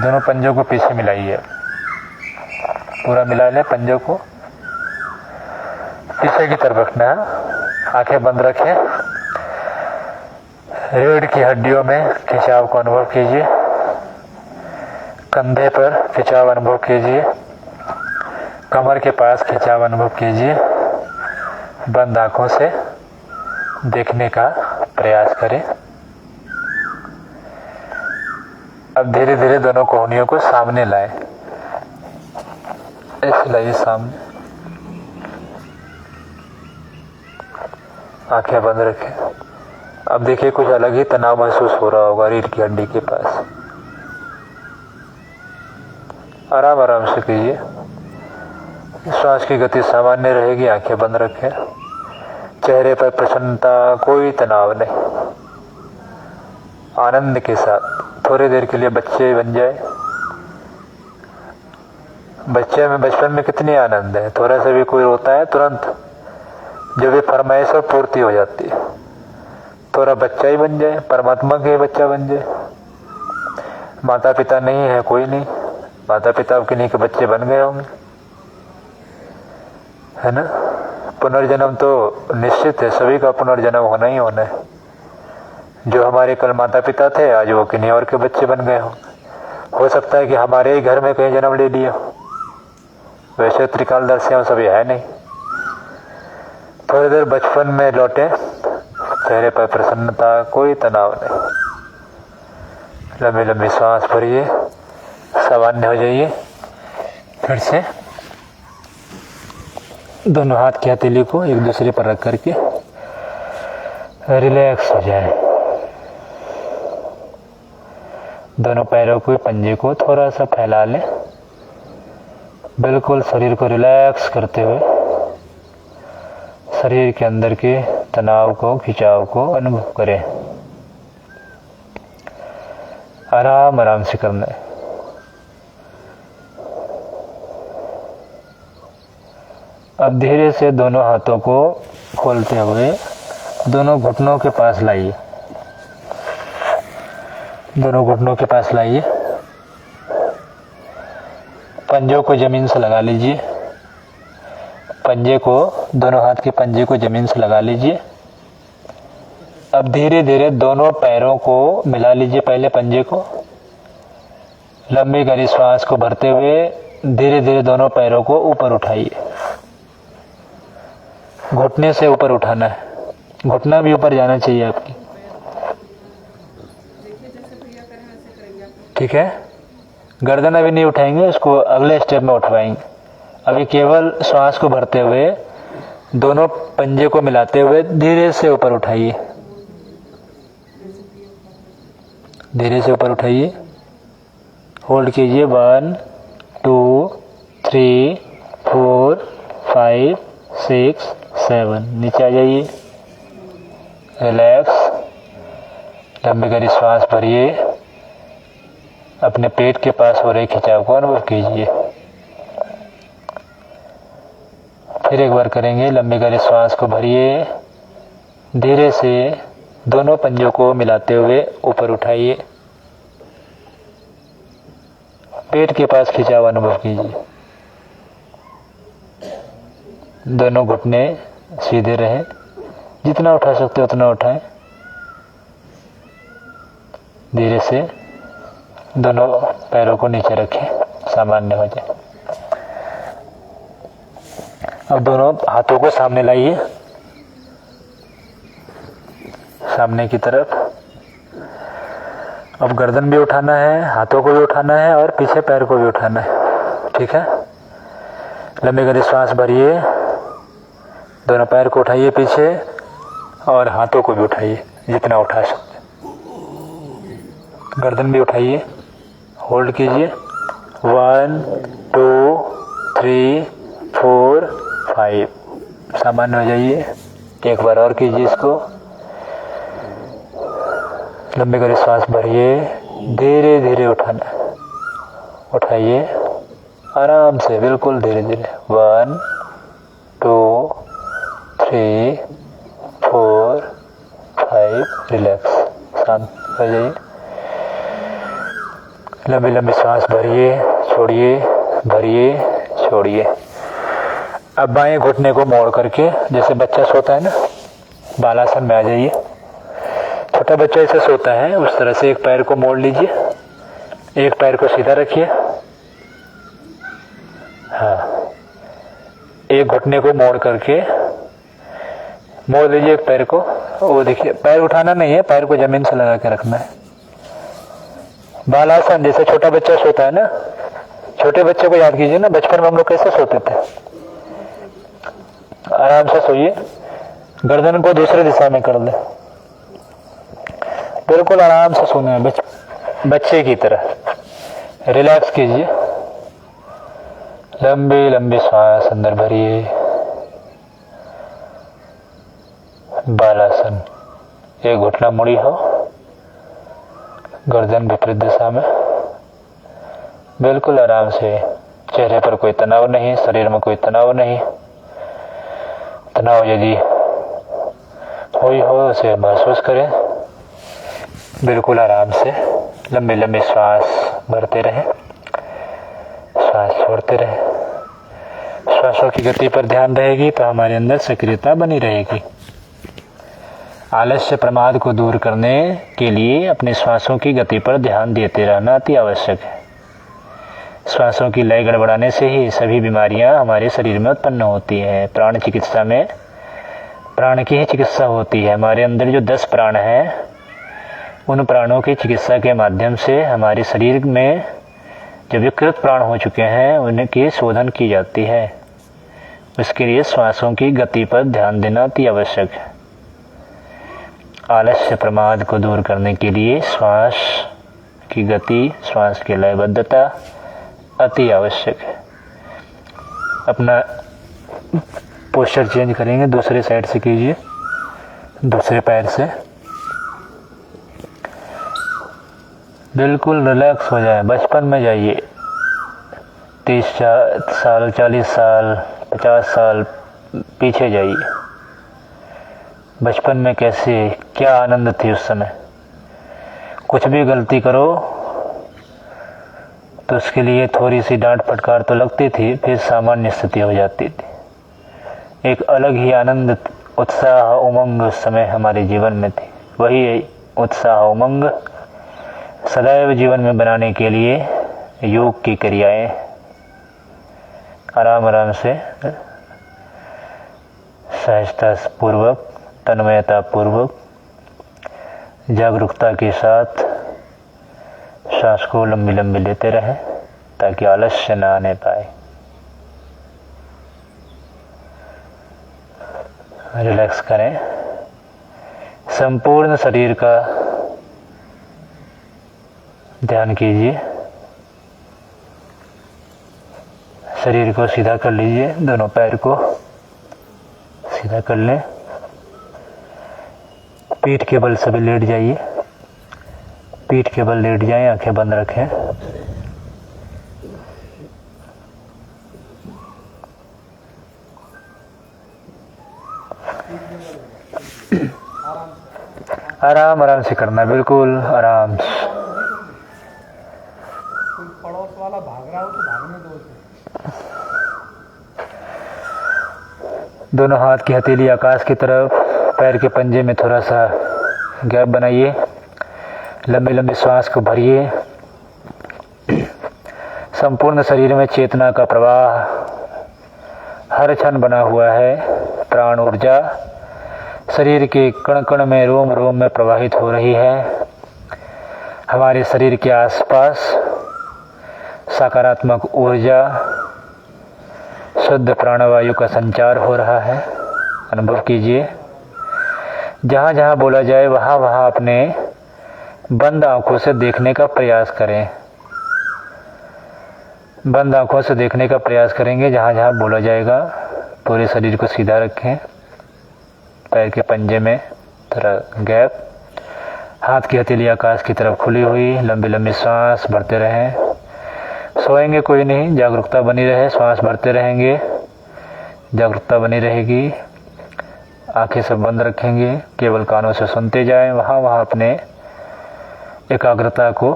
दोनों पंजों को पीछे मिलाइए, पूरा मिला लें पंजों को, पीछे की तरफ रखना है। आंखें बंद रखें। रीढ़ की हड्डियों में खिंचाव को अनुभव कीजिए, कंधे पर खिंचाव अनुभव कीजिए, कमर के पास खिंचाव अनुभव कीजिए। बंद आंखों से देखने का प्रयास करें। अब धीरे धीरे दोनों कोहनियों को सामने लाएं। ऐसे लाइए सामने, आंखें बंद रखें। अब देखिए कुछ अलग ही तनाव महसूस हो रहा होगा रीढ़ की हड्डी के पास। आराम आराम से कीजिए, श्वास की गति सामान्य रहेगी। आंखें बंद रखें। चेहरे पर प्रसन्नता, कोई तनाव नहीं, आनंद के साथ थोड़ी देर के लिए बच्चे बन जाए। बच्चे में बचपन में कितनी आनंद है, थोड़ा सा भी कोई रोता है तुरंत जो भी फरमाइश हो पूर्ति हो जाती है। थोड़ा बच्चा ही बन जाए, परमात्मा के बच्चा बन जाए। माता पिता नहीं है, कोई नहीं, माता पिता के नहीं के बच्चे बन गए होंगे, है ना। पुनर्जन्म तो निश्चित है, सभी का पुनर्जन्म होना ही होना है। जो हमारे कल माता पिता थे आज वो किन्हीं और के बच्चे बन गए होंगे। हो सकता है कि हमारे ही घर में कहीं जन्म ले लिया। वैसे त्रिकालदर्शी हम सभी है नहीं। थोड़ी देर बचपन में लौटे, चेहरे पर प्रसन्नता, कोई तनाव नहीं। लंबी लंबी सांस भरिए, सामान्य हो जाइए। फिर से दोनों हाथ की हथेली को एक दूसरे पर रख करके रिलैक्स हो जाए। दोनों पैरों को, पंजे को थोड़ा सा फैला लें। बिल्कुल शरीर को रिलैक्स करते हुए शरीर के अंदर के तनाव को, खिंचाव को अनुभव करें। आराम आराम से करना है। अब धीरे से दोनों हाथों को खोलते हुए दोनों घुटनों के पास लाइए। दोनों घुटनों के पास लाइए। पंजों को जमीन से लगा लीजिए। पंजे को, दोनों हाथ के पंजे को जमीन से लगा लीजिए। अब धीरे धीरे दोनों पैरों को मिला लीजिए। पहले पंजे को लंबी गहरी श्वास को भरते हुए धीरे धीरे दोनों पैरों को ऊपर उठाइए। घुटने से ऊपर उठाना है, घुटना भी ऊपर जाना चाहिए आपकी, ठीक है। गर्दन अभी नहीं उठाएंगे, उसको अगले स्टेप में उठवाएंगे। अभी केवल श्वास को भरते हुए दोनों पंजे को मिलाते हुए धीरे से ऊपर उठाइए। धीरे से ऊपर उठाइए, होल्ड कीजिए। 1 2 3 4 5 6 7। नीचे आ जाइए, रिलैक्स। लंबी गहरी श्वास भरिए। अपने पेट के पास हो रहे खिंचाव को अनुभव कीजिए। फिर एक बार करेंगे। लंबी गहरी श्वास को भरिए। धीरे से दोनों पंजों को मिलाते हुए ऊपर उठाइए। पेट के पास खिंचाव अनुभव कीजिए। दोनों घुटने सीधे रहे, जितना उठा सकते हो उतना उठाएं। धीरे से दोनों पैरों को नीचे रखें, सामान्य हो जाए। अब दोनों हाथों को सामने लाइए, सामने की तरफ। अब गर्दन भी उठाना है, हाथों को भी उठाना है और पीछे पैर को भी उठाना है, ठीक है। लंबी गहरी श्वास भरिए। दोनों पैर को उठाइए पीछे और हाथों को भी उठाइए जितना उठा सकते। गर्दन भी उठाइए, होल्ड कीजिए। 1 2 3 4 5। सामान्य हो जाइए। एक बार और कीजिए इसको। लंबी गहरी श्वास भरिए। धीरे धीरे उठाना, उठाइए आराम से, बिल्कुल धीरे धीरे। 1 2 3 4 5। रिलैक्स, शांत हो जाइए। लंबी लंबी सांस भरिए, छोड़िए, भरिए, छोड़िए। अब बाएं घुटने को मोड़ करके, जैसे बच्चा सोता है ना, बालासन में आ जाइए। छोटा बच्चा ऐसे सोता है उस तरह से एक पैर को मोड़ लीजिए, एक पैर को सीधा रखिए। हाँ, एक घुटने को मोड़ करके मोड़ लीजिए एक पैर को। वो देखिए, पैर उठाना नहीं है, पैर को जमीन से लगा के रखना है। बालासन, जैसे छोटा बच्चा सोता है ना, छोटे बच्चे को याद कीजिए ना, बचपन में हम लोग कैसे सोते थे। आराम से सोइए, गर्दन को दूसरी दिशा में कर दे, बिल्कुल आराम से सोना है, बच्चे की तरह। रिलैक्स कीजिए, लंबी लंबी सांस अंदर भरिए। बालासन, एक घुटना मुड़ी हो, गर्दन विपरीत दिशा में, बिल्कुल आराम से। चेहरे पर कोई तनाव नहीं, शरीर में कोई तनाव नहीं। तनाव यदि हुई हो उसे महसूस करें। बिल्कुल आराम से लंबी लंबी श्वास भरते रहें, श्वास छोड़ते रहें। श्वासों की गति पर ध्यान रहेगी तो हमारे अंदर सक्रियता बनी रहेगी। आलस्य प्रमाद को दूर करने के लिए अपने श्वासों की गति पर ध्यान देते रहना अति आवश्यक है। श्वासों की लय गड़बड़ाने से ही सभी बीमारियां हमारे शरीर में उत्पन्न होती हैं। प्राण चिकित्सा में प्राण की ही चिकित्सा होती है। हमारे अंदर जो 10 प्राण हैं, उन प्राणों की चिकित्सा के माध्यम से हमारे शरीर में जो विकृत प्राण हो चुके हैं उनकी शोधन की जाती है। उसके लिए श्वासों की गति पर ध्यान देना अति आवश्यक है। आलस्य प्रमाद को दूर करने के लिए श्वास की गति, श्वास की लयबद्धता अति आवश्यक है। अपना पोस्चर चेंज करेंगे, दूसरे साइड से कीजिए, दूसरे पैर से। बिल्कुल रिलैक्स हो जाए, बचपन में जाइए। 30 साल, 40 साल, 50 साल पीछे जाइए। बचपन में कैसे, क्या आनंद थी उस समय। कुछ भी गलती करो तो उसके लिए थोड़ी सी डांट फटकार तो लगती थी, फिर सामान्य स्थिति हो जाती थी। एक अलग ही आनंद, उत्साह, उमंग उस समय हमारे जीवन में थी। वही उत्साह, उमंग सदैव जीवन में बनाने के लिए योग की क्रियाएं आराम आराम से, सहजता पूर्वक, तन्मयता पूर्वक, जागरूकता के साथ सांस को लंबी लंबी लेते रहें ताकि आलस्य न आने पाए। रिलैक्स करें। संपूर्ण शरीर का ध्यान कीजिए। शरीर को सीधा कर लीजिए, दोनों पैर को सीधा कर लें। पीठ के बल सभी लेट जाइए, पीठ के बल लेट जाएं, आंखें बंद रखें। आराम आराम से करना, बिल्कुल आराम से। पड़ोस वाला भाग रहा हो तो भागने दो उसे। दोनों हाथ की हथेली आकाश की तरफ, पैर के पंजे में थोड़ा सा गैप बनाइए। लंबी लंबी श्वास को भरिए। संपूर्ण शरीर में चेतना का प्रवाह हर क्षण बना हुआ है। प्राण ऊर्जा शरीर के कण कण में, रोम रोम में प्रवाहित हो रही है। हमारे शरीर के आसपास सकारात्मक ऊर्जा, शुद्ध प्राणवायु का संचार हो रहा है। अनुभव कीजिए। जहाँ जहाँ बोला जाए वहाँ वहाँ अपने बंद आंखों से देखने का प्रयास करें। बंद आंखों से देखने का प्रयास करेंगे जहाँ जहाँ बोला जाएगा। पूरे शरीर को सीधा रखें, पैर के पंजे में थोड़ा गैप, हाथ की हथेली आकाश की तरफ खुली हुई। लंबी लंबी सांस भरते रहें। सोएंगे कोई नहीं, जागरूकता बनी रहे। सांस भरते रहेंगे, जागरूकता बनी रहेगी। आंखें सब बंद रखेंगे, केवल कानों से सुनते जाएं। वहाँ वहाँ अपने एकाग्रता को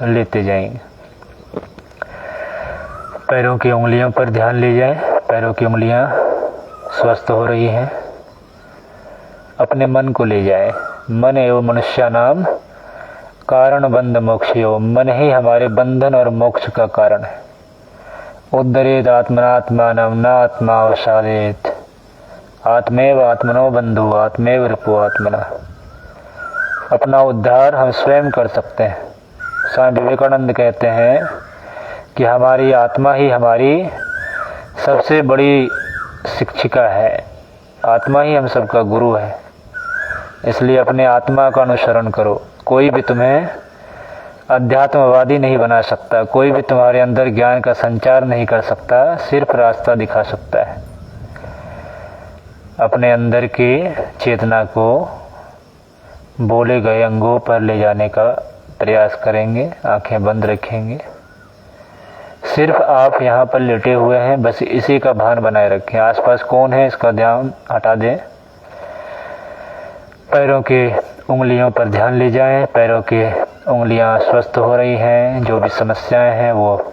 लेते जाएंगे। पैरों की उंगलियों पर ध्यान ले जाएं। पैरों की उंगलियां स्वस्थ हो रही हैं। अपने मन को ले जाएं। मन एवं मनुष्यानाम कारण बंध मोक्षयो, मन ही हमारे बंधन और मोक्ष का कारण है। उद्धरेत आत्मनात्मानं न आत्मा अवसादेत, आत्मेव आत्मनो बंधु आत्मेव रिपु आत्मना। अपना उद्धार हम स्वयं कर सकते हैं। स्वामी विवेकानंद कहते हैं कि हमारी आत्मा ही हमारी सबसे बड़ी शिक्षिका है। आत्मा ही हम सबका गुरु है। इसलिए अपने आत्मा का अनुसरण करो। कोई भी तुम्हें अध्यात्मवादी नहीं बना सकता, कोई भी तुम्हारे अंदर ज्ञान का संचार नहीं कर सकता, सिर्फ रास्ता दिखा सकता है। अपने अंदर की चेतना को बोले गए अंगों पर ले जाने का प्रयास करेंगे। आंखें बंद रखेंगे। सिर्फ आप यहाँ पर लेटे हुए हैं, बस इसी का भान बनाए रखें। आसपास कौन है इसका ध्यान हटा दें। पैरों के उंगलियों पर ध्यान ले जाएं। पैरों की उंगलियां स्वस्थ हो रही हैं। जो भी समस्याएं हैं वो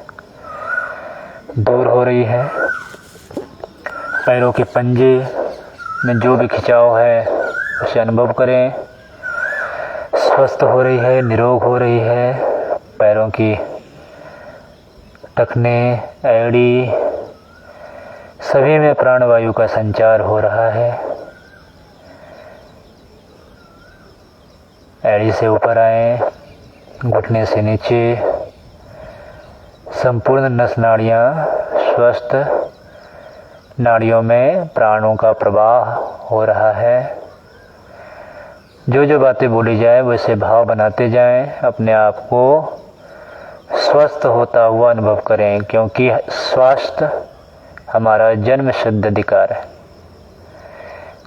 दूर हो रही हैं। पैरों के पंजे में जो भी खिंचाव है उसे अनुभव करें। स्वस्थ हो रही है, निरोग हो रही है। पैरों की टखने, एड़ी, सभी में प्राणवायु का संचार हो रहा है। एड़ी से ऊपर आए, घुटने से नीचे, संपूर्ण नस नाड़ियाँ स्वस्थ, नाड़ियों में प्राणों का प्रवाह हो रहा है। जो जो बातें बोली जाए वैसे भाव बनाते जाएं। अपने आप को स्वस्थ होता हुआ अनुभव करें, क्योंकि स्वास्थ्य हमारा जन्म सिद्ध अधिकार है।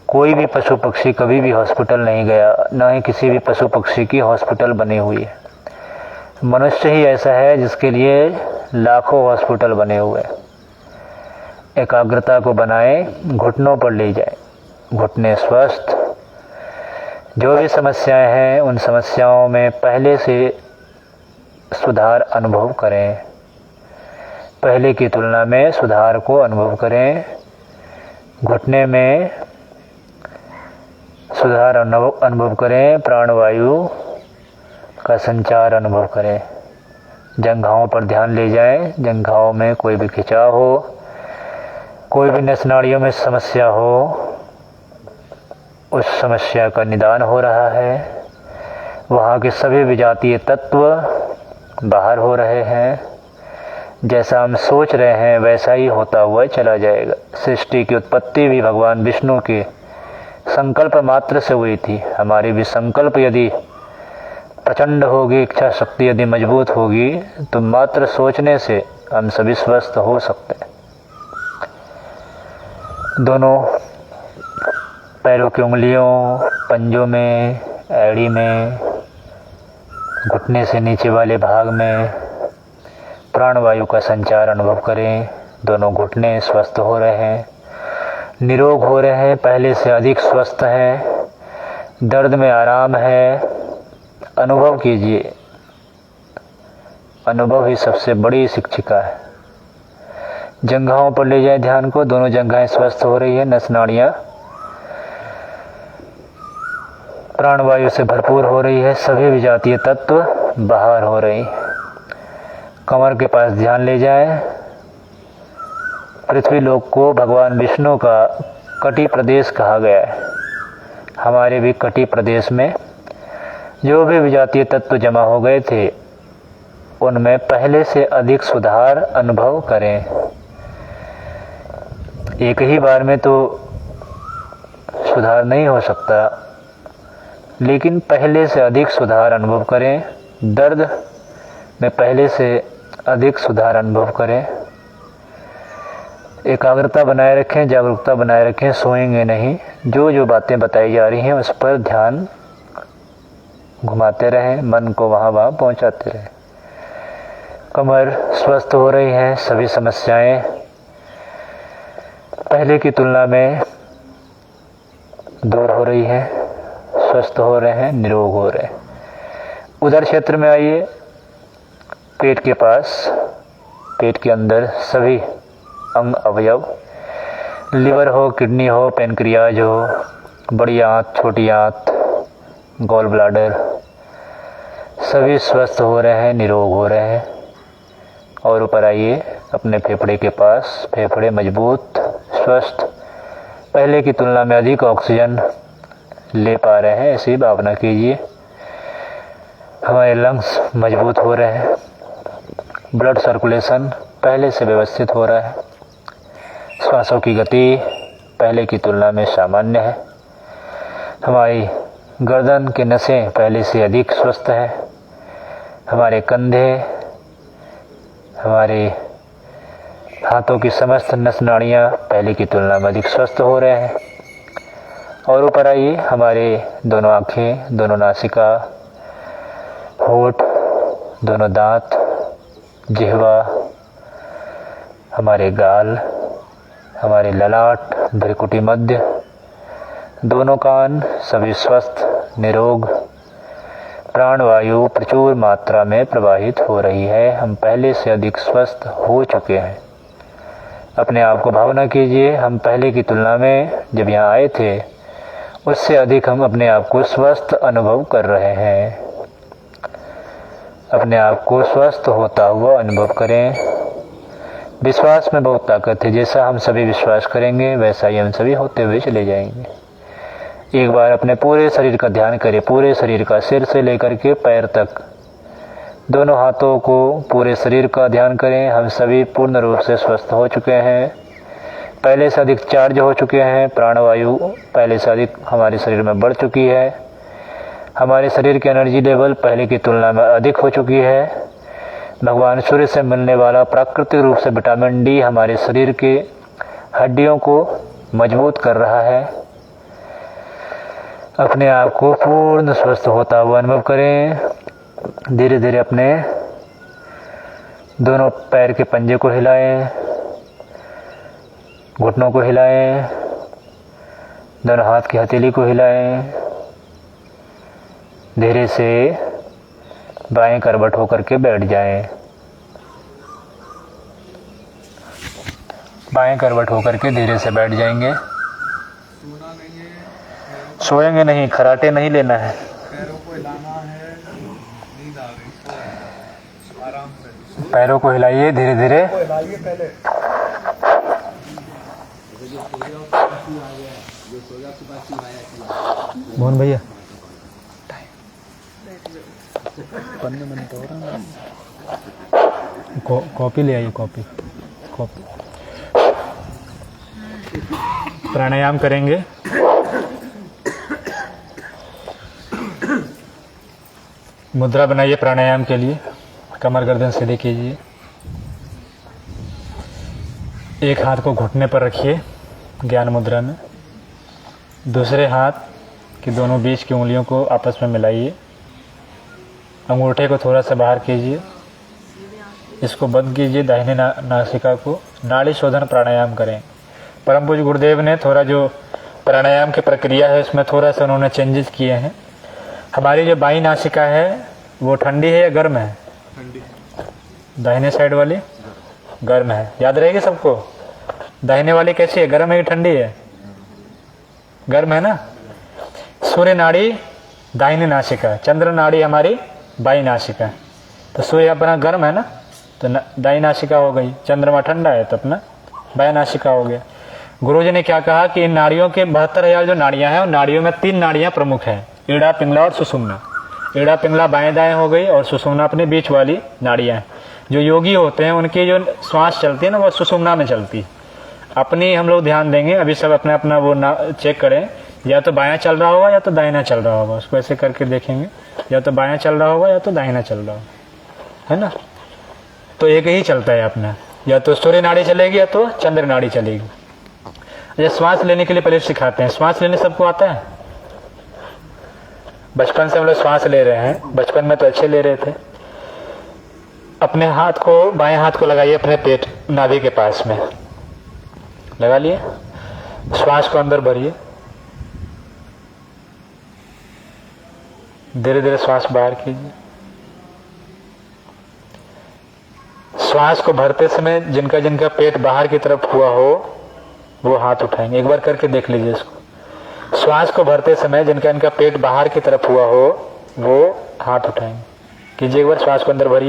कोई भी पशु पक्षी कभी भी हॉस्पिटल नहीं गया, न ही किसी भी पशु पक्षी की हॉस्पिटल बनी हुई है। मनुष्य ही ऐसा है जिसके लिए लाखों हॉस्पिटल बने हुए हैं। एकाग्रता को बनाए, घुटनों पर ले जाए, घुटने स्वस्थ। जो भी समस्याएं हैं उन समस्याओं में पहले से सुधार अनुभव करें। पहले की तुलना में सुधार को अनुभव करें। घुटने में सुधार अनुभव करें। प्राणवायु का संचार अनुभव करें। जंघाओं पर ध्यान ले जाएं। जंघाओं में कोई भी खिंचाव हो, कोई भी नस नाड़ियों में समस्या हो, उस समस्या का निदान हो रहा है। वहाँ के सभी विजातीय तत्व बाहर हो रहे हैं। जैसा हम सोच रहे हैं वैसा ही होता हुआ चला जाएगा। सृष्टि की उत्पत्ति भी भगवान विष्णु के संकल्प मात्र से हुई थी। हमारी भी संकल्प यदि प्रचंड होगी, इच्छा शक्ति यदि मजबूत होगी, तो मात्र सोचने से हम सभी स्वस्थ हो सकते हैं। दोनों पैरों की उंगलियों, पंजों में, एड़ी में, घुटने से नीचे वाले भाग में प्राणवायु का संचार अनुभव करें। दोनों घुटने स्वस्थ हो रहे हैं, निरोग हो रहे हैं, पहले से अधिक स्वस्थ हैं। दर्द में आराम है। अनुभव कीजिए। अनुभव ही सबसे बड़ी शिक्षिका है। जंघाओं पर ले जाए ध्यान को। दोनों जंघाएं स्वस्थ हो रही है। नस नाड़ियाँ प्राणवायु से भरपूर हो रही है। सभी विजातीय तत्व बाहर हो रही। कमर के पास ध्यान ले जाए। पृथ्वी लोक को भगवान विष्णु का कटी प्रदेश कहा गया है। हमारे भी कटी प्रदेश में जो भी विजातीय तत्व जमा हो गए थे उनमें पहले से अधिक सुधार अनुभव करें। एक ही बार में तो सुधार नहीं हो सकता, लेकिन पहले से अधिक सुधार अनुभव करें। दर्द में पहले से अधिक सुधार अनुभव करें। एकाग्रता बनाए रखें, जागरूकता बनाए रखें। सोएंगे नहीं। जो जो बातें बताई जा रही हैं उस पर ध्यान घुमाते रहें, मन को वहाँ पहुँचाते रहें। कमर स्वस्थ हो रही है। सभी समस्याएं पहले की तुलना में दूर हो रही है, स्वस्थ हो रहे हैं, निरोग हो रहे हैं। उधर क्षेत्र में आइए। पेट के पास, पेट के अंदर सभी अंग अवयव, लिवर हो, किडनी हो, पेनक्रियाज हो, बड़ी आंत, छोटी आंत, गॉल ब्लाडर, सभी स्वस्थ हो रहे हैं, निरोग हो रहे हैं। और ऊपर आइए अपने फेफड़े के पास, फेफड़े मजबूत, स्वस्थ, पहले की तुलना में अधिक ऑक्सीजन ले पा रहे हैं, ऐसी भावना कीजिए। हमारे लंग्स मजबूत हो रहे हैं, ब्लड सर्कुलेशन पहले से व्यवस्थित हो रहा है, श्वासों की गति पहले की तुलना में सामान्य है, हमारी गर्दन के नसें पहले से अधिक स्वस्थ है, हमारे कंधे, हमारे हाथों की समस्त नस नाड़ियाँ पहले की तुलना में अधिक स्वस्थ हो रहे हैं। और ऊपर आइए हमारे दोनों आँखें, दोनों नासिका, होठ, दोनों दांत, जिह्वा, हमारे गाल, हमारे ललाट, भ्रुकुटी मध्य, दोनों कान सभी स्वस्थ, निरोग, प्राणवायु प्रचुर मात्रा में प्रवाहित हो रही है। हम पहले से अधिक स्वस्थ हो चुके हैं। अपने आप को भावना कीजिए, हम पहले की तुलना में जब यहाँ आए थे उससे अधिक हम अपने आप को स्वस्थ अनुभव कर रहे हैं। अपने आप को स्वस्थ होता हुआ अनुभव करें। विश्वास में बहुत ताकत है, जैसा हम सभी विश्वास करेंगे वैसा ही हम सभी होते हुए चले जाएंगे। एक बार अपने पूरे शरीर का ध्यान करें, पूरे शरीर का, सिर से लेकर के पैर तक, दोनों हाथों को, पूरे शरीर का ध्यान करें। हम सभी पूर्ण रूप से स्वस्थ हो चुके हैं, पहले से अधिक चार्ज हो चुके हैं, प्राणवायु पहले से अधिक हमारे शरीर में बढ़ चुकी है, हमारे शरीर की एनर्जी लेवल पहले की तुलना में अधिक हो चुकी है। भगवान सूर्य से मिलने वाला प्राकृतिक रूप से विटामिन डी हमारे शरीर के हड्डियों को मजबूत कर रहा है। अपने आप को पूर्ण स्वस्थ होता हुआ अनुभव करें। धीरे धीरे अपने दोनों पैर के पंजे को हिलाएं, घुटनों को हिलाएं, दोनों हाथ की हथेली को हिलाएं। धीरे से बाएं करवट होकर के बैठ जाएं। बाएं करवट होकर के धीरे से बैठ जाएंगे। सोना नहीं है, सोएंगे नहीं, खराटे नहीं लेना है। पैरों को हिलाना है, नींद आ गई, सो आराम से पैरों को हिलाइए धीरे धीरे। हिलाइए पहले। मोहन भैया कॉपी ले आइए, कॉपी। प्राणायाम करेंगे। मुद्रा बनाइए प्राणायाम के लिए। कमर गर्दन सीधे कीजिए। एक हाथ को घुटने पर रखिए ज्ञान मुद्रा में। दूसरे हाथ की दोनों बीच की उंगलियों को आपस में मिलाइए। अंगूठे को थोड़ा सा बाहर कीजिए, इसको बंद कीजिए। दाहिने नासिका को नाड़ी शोधन प्राणायाम करें। परम पूज्य गुरुदेव ने थोड़ा जो प्राणायाम की प्रक्रिया है उसमें थोड़ा सा उन्होंने चेंजेस किए हैं। हमारी जो बाई नासिका है वो ठंडी है या गर्म है? ठंडी। दाहिने साइड वाली गर्म है, याद रहेगी सबको। दाहिने वाली कैसी है, गर्म है कि ठंडी है? गर्म है ना। सूर्य नाड़ी दाहिनी नासिका, चंद्र नाड़ी हमारी बाई नासिका। तो सूर्य अपना गर्म है ना, तो दाई नासिका हो गई। चंद्रमा ठंडा है तो अपना बाई नासिका हो गया। गुरुजी ने क्या कहा कि इन नाड़ियों के 72,000 जो नाड़ियां हैं, उन नाड़ियों में 3 नाड़ियां प्रमुख हैं, ईड़ा, पिंगला और सुषुम्ना। ईड़ा पिंगला बाएं दाएं हो गई और सुषुम्ना अपने बीच वाली नाड़ियां हैं। जो योगी होते हैं उनकी जो श्वास चलती है ना वो सुषुम्ना में चलती है। अपनी हम लोग ध्यान देंगे, अभी सब अपना अपना वो चेक करें, या तो बायां चल रहा होगा या तो दाहिना चल रहा होगा। उसको ऐसे करके देखेंगे, या तो बायां चल रहा होगा या तो दाहिना चल रहा होगा, है ना। तो एक ही चलता है अपना, या तो सूर्य नाड़ी चलेगी या तो चंद्र नाड़ी चलेगी। ये श्वास लेने के लिए पहले सिखाते हैं। श्वास लेने सबको आता है? बचपन से हम लोग श्वास ले रहे हैं, बचपन में तो अच्छे ले रहे थे। अपने हाथ को, बाएं हाथ को लगाइए अपने पेट नाभि के पास में, लगा लिए। श्वास को अंदर भरिए, धीरे धीरे श्वास बाहर कीजिए। श्वास को भरते समय जिनका जिनका पेट बाहर की तरफ हुआ हो वो हाथ उठाएंगे। एक बार करके देख लीजिए इसको। श्वास को भरते समय जिनका इनका पेट बाहर की तरफ हुआ हो वो हाथ उठाएंगे। कीजिए एक बार, श्वास को अंदर भरिए।